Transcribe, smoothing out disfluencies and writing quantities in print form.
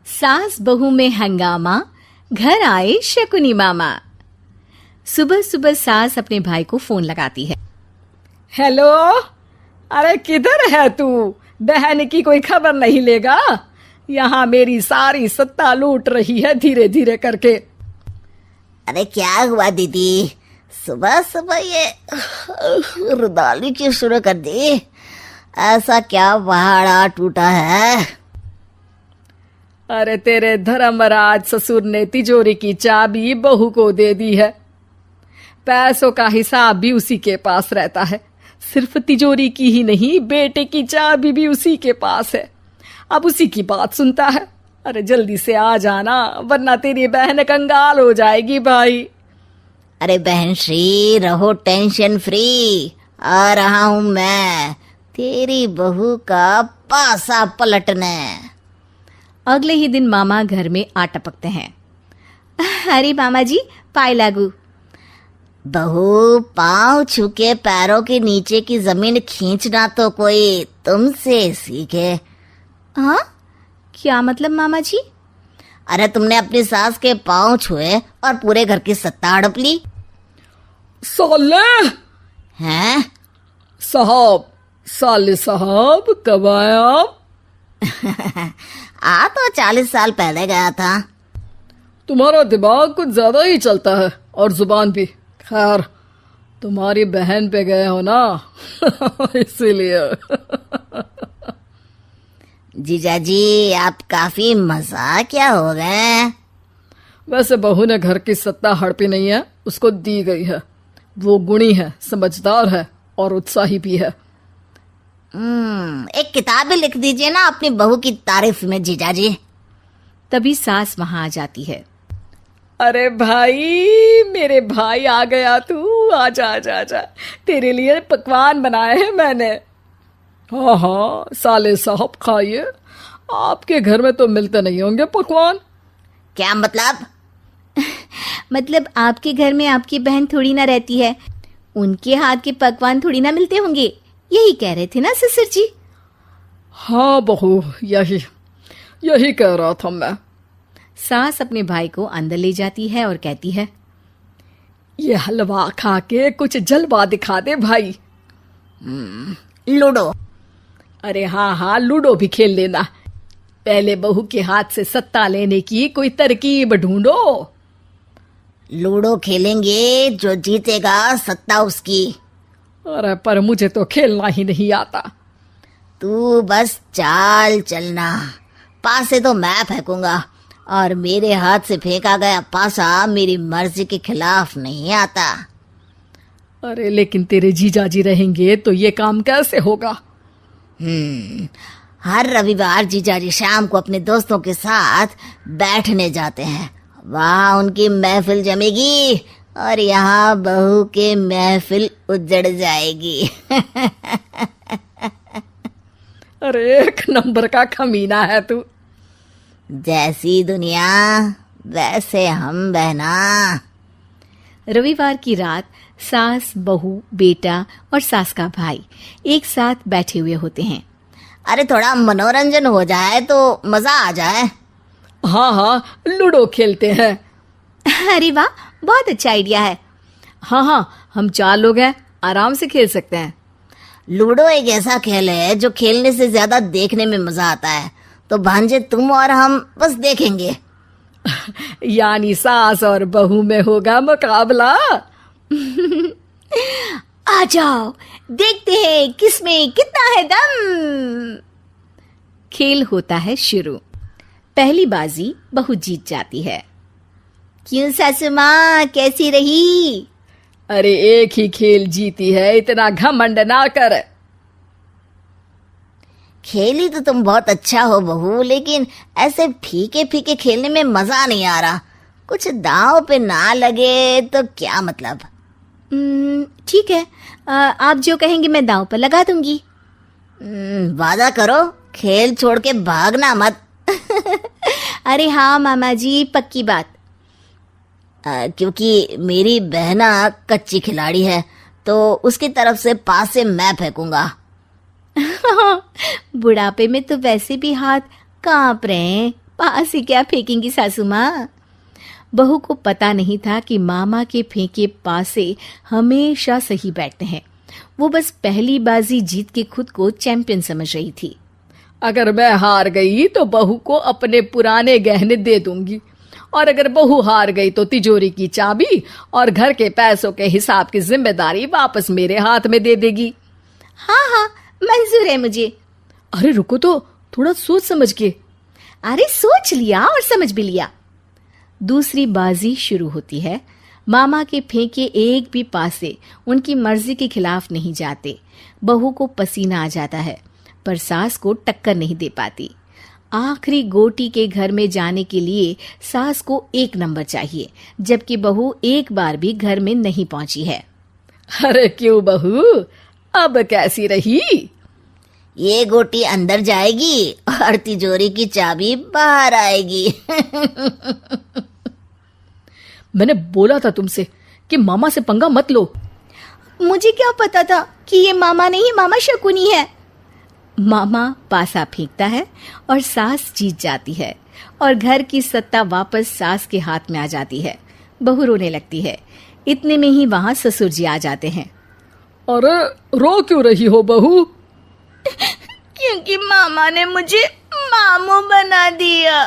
सास बहू में हंगामा, घर आए शकुनी मामा। सुबह सुबह सास अपने भाई को फोन लगाती है। हेलो, अरे किधर है तू? बहन की कोई खबर नहीं लेगा? यहाँ मेरी सारी सत्ता लूट रही है धीरे धीरे करके। अरे क्या हुआ दीदी, सुबह सुबह ये रुदाली क्यों शुरू कर दी? ऐसा क्या पहाड़ा टूटा है? अरे तेरे धर्मराज ससुर ने तिजोरी की चाबी बहू को दे दी है। पैसों का हिसाब भी उसी के पास रहता है। सिर्फ तिजोरी की ही नहीं, बेटे की चाबी भी उसी के पास है। अब उसी की बात सुनता है। अरे जल्दी से आ जाना, वरना तेरी बहन कंगाल हो जाएगी भाई। अरे बहन श्री, रहो टेंशन फ्री। आ रहा हूं मैं, तेरी बहू का पासा पलटने। अगले ही दिन मामा घर में आ टपकते हैं। अरे मामा जी, पाए लागू। बहू, पाँव छू के पैरों के नीचे की जमीन खींचना तो कोई तुमसे सीखे। हाँ, क्या मतलब मामा जी? अरे तुमने अपनी सास के पाँव छुए और पूरे घर की सत्ता हड़प ली। साले हैं? साहब, साले साहब कब आए आप? आ तो 40 साल पहले गया था। तुम्हारा दिमाग कुछ ज्यादा ही चलता है और जुबान भी। खैर, तुम्हारी बहन पे गए हो ना इसीलिए। जीजाजी, आप काफी मजाकिया हो गए। वैसे बहू ने घर की सत्ता हड़पी नहीं है, उसको दी गई है। वो गुणी है, समझदार है और उत्साही भी है। एक किताब भी लिख दीजिए ना अपनी बहू की तारीफ में जीजाजी। तभी सास वहां आ जाती है। अरे भाई, मेरे भाई आ गया तू। आजा आजा आजा, तेरे लिए पकवान बनाए हैं मैंने। हाँ हाँ साले साहब, खाइए। आपके घर में तो मिलते नहीं होंगे पकवान। क्या मतलब? मतलब आपके घर में आपकी बहन थोड़ी ना रहती है, उनके हाथ के पकवान थोड़ी ना मिलते होंगे, यही कह रहे थे ना ससुर जी? हाँ बहू, यही कह रहा था मैं। सास अपने भाई को अंदर ले जाती है और कहती है, ये हलवा खा के कुछ जलवा दिखा दे भाई। लूडो। अरे हाँ हाँ, लूडो भी खेल लेना। पहले बहू के हाथ से सत्ता लेने की कोई तरकीब ढूंढो। लूडो खेलेंगे, जो जीतेगा सत्ता उसकी। अरे पर मुझे तो खेलना ही नहीं आता। तू बस चाल चलना, पासे तो मैं फेंकूंगा और मेरे हाथ से फेंका गया पासा मेरी मर्जी के खिलाफ नहीं आता। अरे लेकिन तेरे जीजाजी रहेंगे तो ये काम कैसे होगा? हर रविवार जीजाजी शाम को अपने दोस्तों के साथ बैठने जाते हैं। वहाँ उनकी महफिल जमेगी और यहाँ बहू के महफिल उजड़ जाएगी। अरे एक नंबर का कमीना है तू। जैसी दुनिया वैसे हम बहना। रविवार की रात सास, बहू, बेटा और सास का भाई एक साथ बैठे हुए होते हैं। अरे थोड़ा मनोरंजन हो जाए तो मजा आ जाए। हाँ हाँ, लूडो खेलते हैं। अरे वाह, बहुत अच्छा आइडिया है। हाँ हाँ, हम 4 लोग हैं, आराम से खेल सकते हैं। लूडो एक ऐसा खेल है जो खेलने से ज्यादा देखने में मजा आता है। तो भांजे, तुम और हम बस देखेंगे। यानी सास और बहू में होगा मुकाबला। आ जाओ, देखते हैं किसमें कितना है दम। खेल होता है शुरू। पहली बाजी बहू जीत जाती है। क्यों सासू माँ, कैसी रही? अरे एक ही खेल जीती है, इतना घमंड ना कर। खेली तो तुम बहुत अच्छा हो बहू, लेकिन ऐसे फीके फीके खेलने में मजा नहीं आ रहा। कुछ दांव पे ना लगे तो क्या मतलब? ठीक है, आप जो कहेंगे मैं दांव पर लगा दूंगी। वादा करो, खेल छोड़ के भागना मत। अरे हाँ मामा जी, पक्की बात। क्योंकि मेरी बहना कच्ची खिलाड़ी है, तो उसकी तरफ से पास से मैं फेंकूंगा। बुढ़ापे में तो वैसे भी हाथ कांप रहे हैं, पास ही क्या फेंकेंगी सासू माँ। बहू को पता नहीं था कि मामा के फेंके पासे हमेशा सही बैठते हैं। वो बस पहली बाजी जीत के खुद को चैंपियन समझ रही थी। अगर मैं हार गई तो बहू को अपने पुराने गहने दे दूंगी, और अगर बहू हार गई तो तिजोरी की चाबी और घर के पैसों के हिसाब की जिम्मेदारी वापस मेरे हाथ में दे देगी। हाँ हाँ, मंजूर है मुझे। अरे रुको तो, थोड़ा सोच समझ के। अरे सोच लिया और समझ भी लिया। दूसरी बाजी शुरू होती है। मामा के फेंके एक भी पासे उनकी मर्जी के खिलाफ नहीं जाते। बहू को पसीना आ जाता है, पर सास को टक्कर नहीं दे पाती। आखिरी गोटी के घर में जाने के लिए सास को 1 नंबर चाहिए, जबकि बहू एक बार भी घर में नहीं पहुंची है। अरे क्यों बहू, अब कैसी रही? ये गोटी अंदर जाएगी और तिजोरी की चाबी बाहर आएगी। मैंने बोला था तुमसे कि मामा से पंगा मत लो। मुझे क्या पता था कि ये मामा नहीं, मामा शकुनी है। मामा पासा फेंकता है और सास जीत जाती है और घर की सत्ता वापस सास के हाथ में आ जाती है। बहू रोने लगती है। इतने में ही वहां ससुर जी आ जाते हैं। अरे रो क्यों रही हो बहू? क्योंकि मामा ने मुझे मामू बना दिया।